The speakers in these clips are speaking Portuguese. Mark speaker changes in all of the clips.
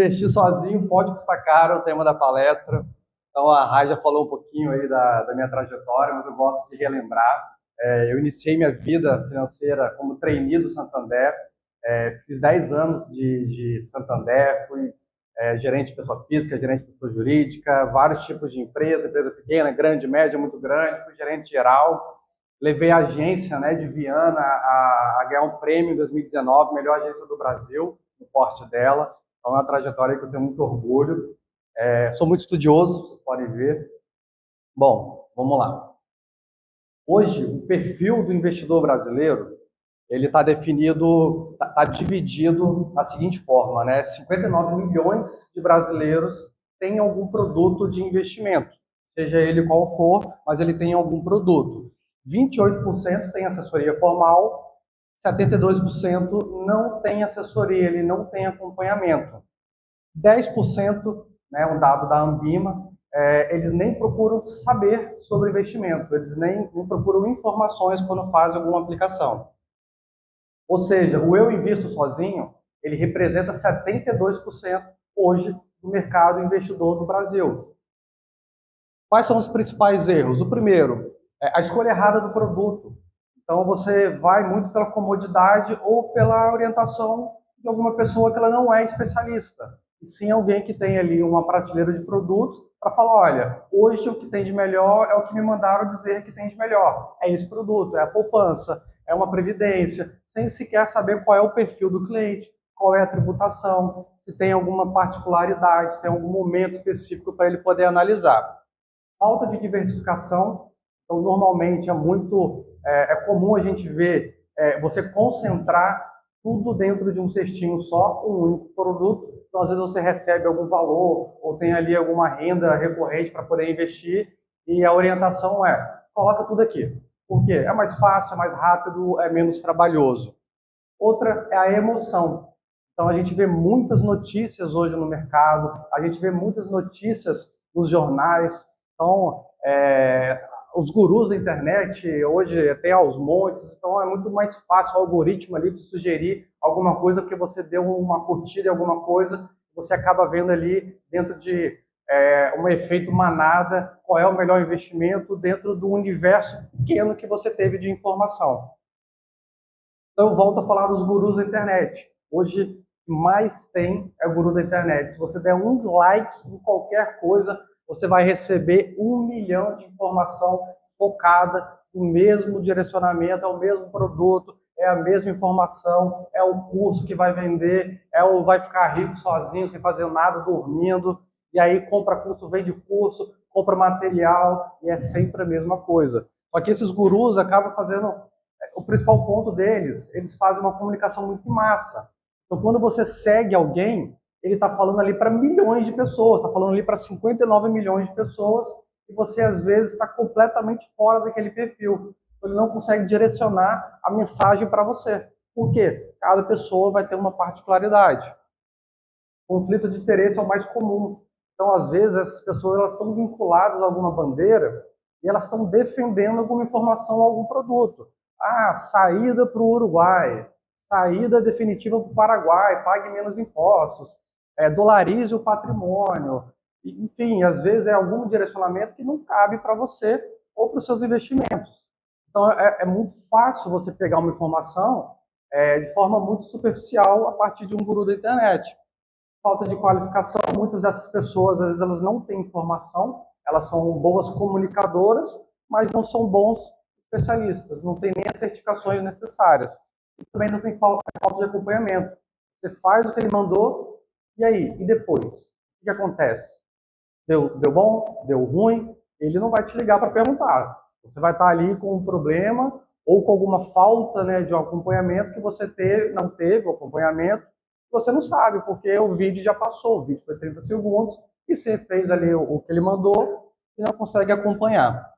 Speaker 1: investir sozinho pode custar caro, o tema da palestra. Então, a Rai já falou um pouquinho aí da minha trajetória, mas eu gosto de relembrar. Eu iniciei minha vida financeira como trainee do Santander, fiz 10 anos de Santander, fui gerente de pessoa física, gerente de pessoa jurídica, vários tipos de empresa pequena, grande, média, muito grande, fui gerente geral, levei a agência, né, de Viana a ganhar um prêmio em 2019, melhor agência do Brasil, no porte dela. Então, é uma trajetória que eu tenho muito orgulho. Sou muito estudioso, vocês podem ver. Bom, vamos lá. Hoje, o perfil do investidor brasileiro, ele está definido, está dividido da seguinte forma, né? 59 milhões de brasileiros têm algum produto de investimento, seja ele qual for, mas ele tem algum produto. 28% tem assessoria formal, 72% não tem assessoria, ele não tem acompanhamento. 10%, né, um dado da Ambima, eles nem procuram saber sobre investimento, eles nem procuram informações quando fazem alguma aplicação. Ou seja, o eu invisto sozinho, ele representa 72% hoje do mercado investidor do Brasil. Quais são os principais erros? O primeiro, a escolha errada do produto. Então, você vai muito pela comodidade ou pela orientação de alguma pessoa que ela não é especialista. E sim alguém que tem ali uma prateleira de produtos para falar, olha, hoje o que tem de melhor é o que me mandaram dizer que tem de melhor. É esse produto, é a poupança, é uma previdência, sem sequer saber qual é o perfil do cliente, qual é a tributação, se tem alguma particularidade, se tem algum momento específico para ele poder analisar. Falta de diversificação, então normalmente é comum a gente ver você concentrar tudo dentro de um cestinho só, um único produto. Então, às vezes você recebe algum valor ou tem ali alguma renda recorrente para poder investir e a orientação coloca tudo aqui. Por quê? É mais fácil, é mais rápido, é menos trabalhoso. Outra é a emoção. Então, a gente vê muitas notícias hoje no mercado, a gente vê muitas notícias nos jornais. Então, os gurus da internet hoje tem aos montes, então é muito mais fácil o algoritmo ali de sugerir alguma coisa porque você deu uma curtida em alguma coisa, você acaba vendo ali dentro de um efeito manada qual é o melhor investimento dentro do universo pequeno que você teve de informação. Então eu volto a falar dos gurus da internet. Hoje, o que mais tem é o guru da internet. Se você der um like em qualquer coisa, você vai receber 1 milhão de informação focada no mesmo direcionamento, é o mesmo produto, é a mesma informação, é o curso que vai vender, vai ficar rico sozinho, sem fazer nada, dormindo, e aí compra curso, vende curso, compra material, e é sempre a mesma coisa. Só que esses gurus acabam fazendo, o principal ponto deles, eles fazem uma comunicação muito em massa. Então, quando você segue alguém, ele está falando ali para milhões de pessoas, está falando ali para 59 milhões de pessoas, e você, às vezes, está completamente fora daquele perfil. Ele não consegue direcionar a mensagem para você. Por quê? Cada pessoa vai ter uma particularidade. Conflito de interesse é o mais comum. Então, às vezes, essas pessoas elas estão vinculadas a alguma bandeira e elas estão defendendo alguma informação, algum produto. Saída para o Uruguai, saída definitiva para o Paraguai, pague menos impostos, dolarize o patrimônio. Enfim, às vezes é algum direcionamento que não cabe para você ou para os seus investimentos. Então, é muito fácil você pegar uma informação de forma muito superficial a partir de um guru da internet. Falta de qualificação, muitas dessas pessoas, às vezes, elas não têm informação, elas são boas comunicadoras, mas não são bons especialistas, não têm nem as certificações necessárias. E também não tem falta de acompanhamento. Você faz o que ele mandou, e aí? E depois? O que acontece? Deu bom? Deu ruim? Ele não vai te ligar para perguntar. Você vai estar ali com um problema ou com alguma falta, né, de um acompanhamento que você não teve o acompanhamento, você não sabe, porque o vídeo já passou, o vídeo foi 30 segundos, e você fez ali o que ele mandou e não consegue acompanhar.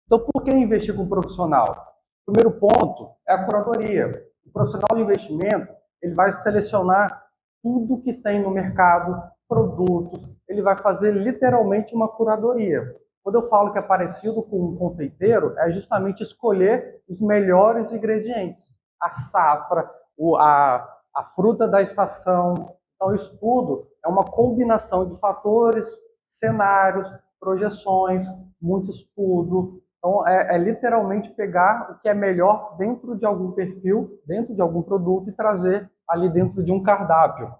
Speaker 1: Então, por que investir com um profissional? O primeiro ponto é a curadoria. O profissional de investimento, ele vai selecionar tudo que tem no mercado, produtos, ele vai fazer literalmente uma curadoria. Quando eu falo que é parecido com um confeiteiro, é justamente escolher os melhores ingredientes. A safra, a fruta da estação, Então, o estudo é uma combinação de fatores, cenários, projeções, muito estudo. Então, é literalmente pegar o que é melhor dentro de algum perfil, dentro de algum produto e trazer ali dentro de um cardápio.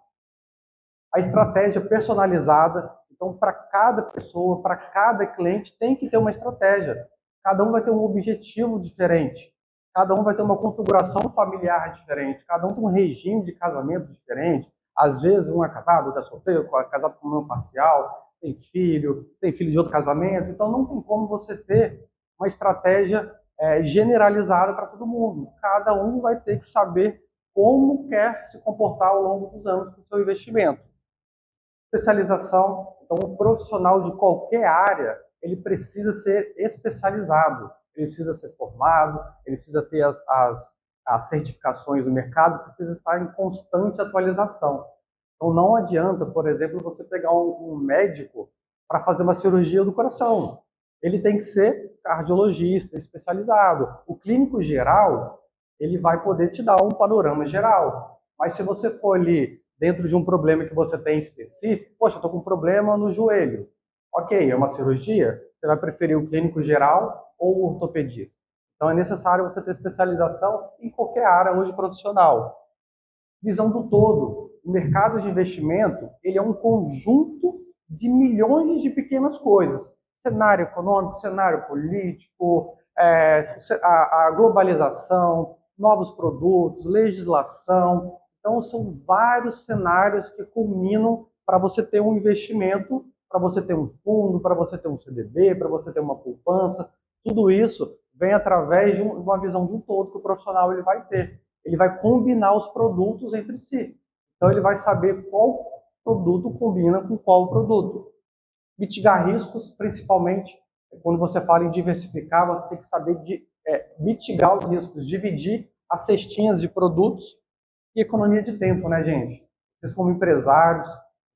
Speaker 1: A estratégia personalizada, então, para cada pessoa, para cada cliente, tem que ter uma estratégia. Cada um vai ter um objetivo diferente. Cada um vai ter uma configuração familiar diferente. Cada um tem um regime de casamento diferente. Às vezes, um é casado, outro é solteiro, casado com união parcial, tem filho de outro casamento. Então, não tem como você ter uma estratégia generalizada para todo mundo. Cada um vai ter que saber como quer se comportar ao longo dos anos com o seu investimento. Especialização, então um profissional de qualquer área, ele precisa ser especializado, ele precisa ser formado, ele precisa ter as certificações do mercado, precisa estar em constante atualização. Então não adianta, por exemplo, você pegar um médico para fazer uma cirurgia do coração. Ele tem que ser cardiologista, especializado. O clínico geral, ele vai poder te dar um panorama geral. Mas se você for ali dentro de um problema que você tem específico, poxa, eu estou com um problema no joelho. Ok, é uma cirurgia? Você vai preferir o clínico geral ou o ortopedista? Então é necessário você ter especialização em qualquer área hoje profissional. Visão do todo. O mercado de investimento, ele é um conjunto de milhões de pequenas coisas. Cenário econômico, cenário político, a globalização, novos produtos, legislação. Então, são vários cenários que culminam para você ter um investimento, para você ter um fundo, para você ter um CDB, para você ter uma poupança. Tudo isso vem através de uma visão de um todo que o profissional ele vai ter. Ele vai combinar os produtos entre si. Então, ele vai saber qual produto combina com qual produto. Mitigar riscos, principalmente quando você fala em diversificar, você tem que saber mitigar os riscos, dividir as cestinhas de produtos e economia de tempo, né, gente? Vocês como empresários,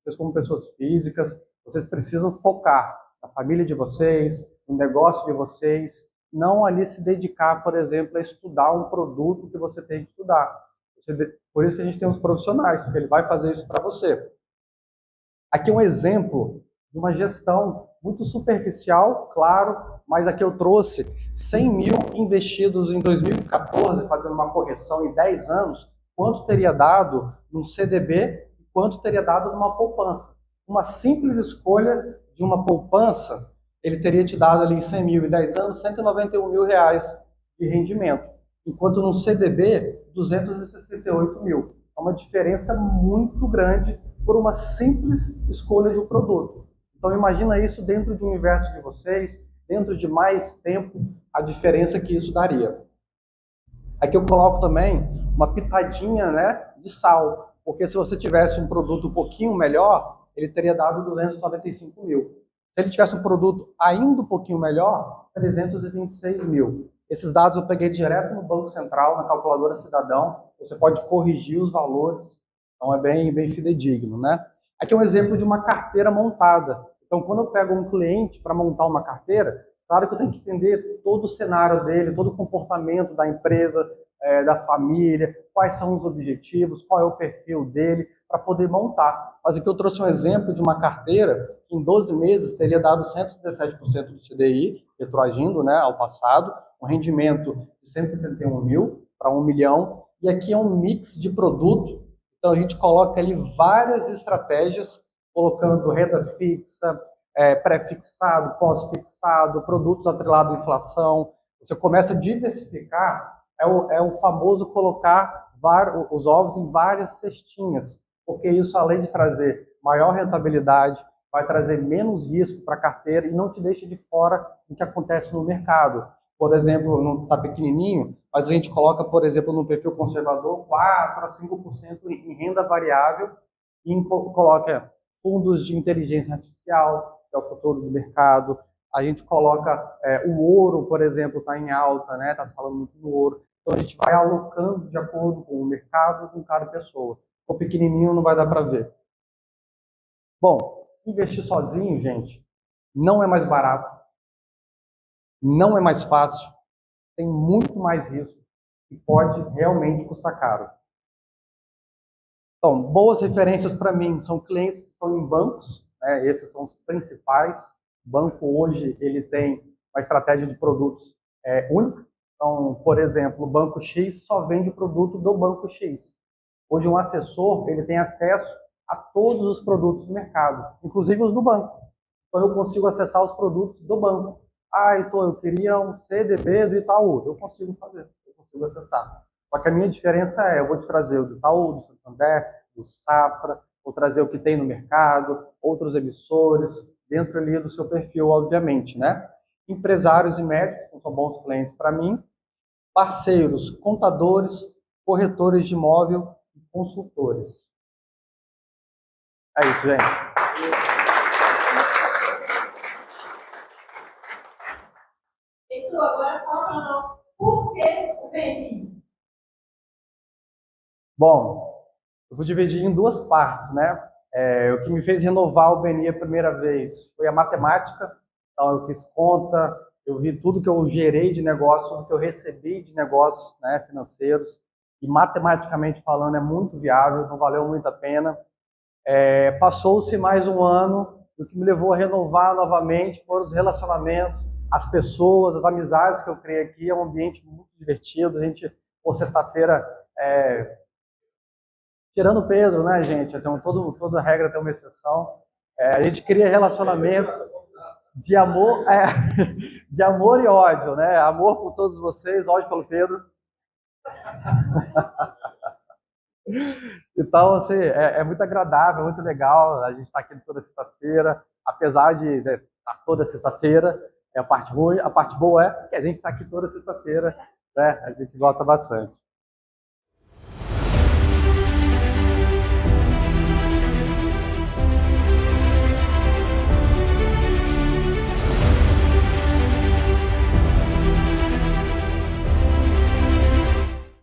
Speaker 1: vocês como pessoas físicas, vocês precisam focar na família de vocês, no negócio de vocês, não ali se dedicar, por exemplo, a estudar um produto que você tem que estudar. Por isso que a gente tem os profissionais, porque ele vai fazer isso para você. Aqui um exemplo de uma gestão muito superficial, claro, mas aqui eu trouxe 100 mil investidos em 2014, fazendo uma correção em 10 anos, quanto teria dado num CDB e quanto teria dado numa poupança. Uma simples escolha de uma poupança, ele teria te dado ali em 100 mil em 10 anos, 191 mil reais de rendimento, enquanto num CDB, 268 mil. É uma diferença muito grande por uma simples escolha de um produto. Então imagina isso dentro do universo de vocês, dentro de mais tempo, a diferença que isso daria. Aqui eu coloco também uma pitadinha, né, de sal, porque se você tivesse um produto um pouquinho melhor, ele teria dado 295 mil. Se ele tivesse um produto ainda um pouquinho melhor, 326 mil. Esses dados eu peguei direto no Banco Central, na calculadora Cidadão. Você pode corrigir os valores, então é bem fidedigno, né? Aqui é um exemplo de uma carteira montada. Então, quando eu pego um cliente para montar uma carteira, claro que eu tenho que entender todo o cenário dele, todo o comportamento da empresa, da família, quais são os objetivos, qual é o perfil dele, para poder montar. Mas aqui eu trouxe um exemplo de uma carteira que em 12 meses teria dado 117% do CDI, retroagindo, né, ao passado, um rendimento de 161 mil para 1 milhão, e aqui é um mix de produto, então a gente coloca ali várias estratégias, colocando renda fixa, pré-fixado, pós-fixado, produtos atrelados à inflação. Você começa a diversificar, é o famoso colocar os ovos em várias cestinhas, porque isso, além de trazer maior rentabilidade, vai trazer menos risco para a carteira e não te deixa de fora do que acontece no mercado. Por exemplo, não está pequenininho, mas a gente coloca, por exemplo, no perfil conservador, 4 a 5% em renda variável e coloca fundos de inteligência artificial, que é o futuro do mercado. A gente coloca o ouro, por exemplo, está em alta, né? Está se falando muito do ouro. Então a gente vai alocando de acordo com o mercado, com cada pessoa. O pequenininho não vai dar para ver. Bom, investir sozinho, gente, não é mais barato, não é mais fácil, tem muito mais risco e pode realmente custar caro. Então, boas referências para mim são clientes que estão em bancos, né? Esses são os principais. O banco hoje ele tem uma estratégia de produtos única. Então, por exemplo, o banco X só vende o produto do banco X. Hoje um assessor ele tem acesso a todos os produtos do mercado, inclusive os do banco. Então eu consigo acessar os produtos do banco. Ah, então eu queria um CDB do Itaú. Eu consigo fazer, eu consigo acessar. Só que a minha diferença é, eu vou te trazer o do Itaú, do Santander, do Safra, vou trazer o que tem no mercado, outros emissores, dentro ali do seu perfil, obviamente, né? Empresários e médicos, que são bons clientes para mim, parceiros, contadores, corretores de imóvel e consultores. É isso, gente.
Speaker 2: Então, agora fala para nós por que o BNI.
Speaker 1: Bom, eu vou dividir em duas partes, né? O que me fez renovar o BNI a primeira vez foi a matemática. Então, eu fiz conta, eu vi tudo que eu gerei de negócio, tudo que eu recebi de negócios, né, financeiros, e matematicamente falando é muito viável, não valeu muito a pena. Passou-se mais um ano, e o que me levou a renovar novamente foram os relacionamentos, as pessoas, as amizades que eu criei aqui. É um ambiente muito divertido. A gente, por sexta-feira, tirando o Pedro, né, gente? Então, toda regra tem uma exceção. A gente cria relacionamentos de amor, de amor e ódio, né? Amor por todos vocês, ódio pelo Pedro. Então, assim, é muito agradável, muito legal. A gente está aqui toda sexta-feira, apesar de estar toda sexta-feira, é a parte ruim. A parte boa é que a gente está aqui toda sexta-feira, né? A gente gosta bastante.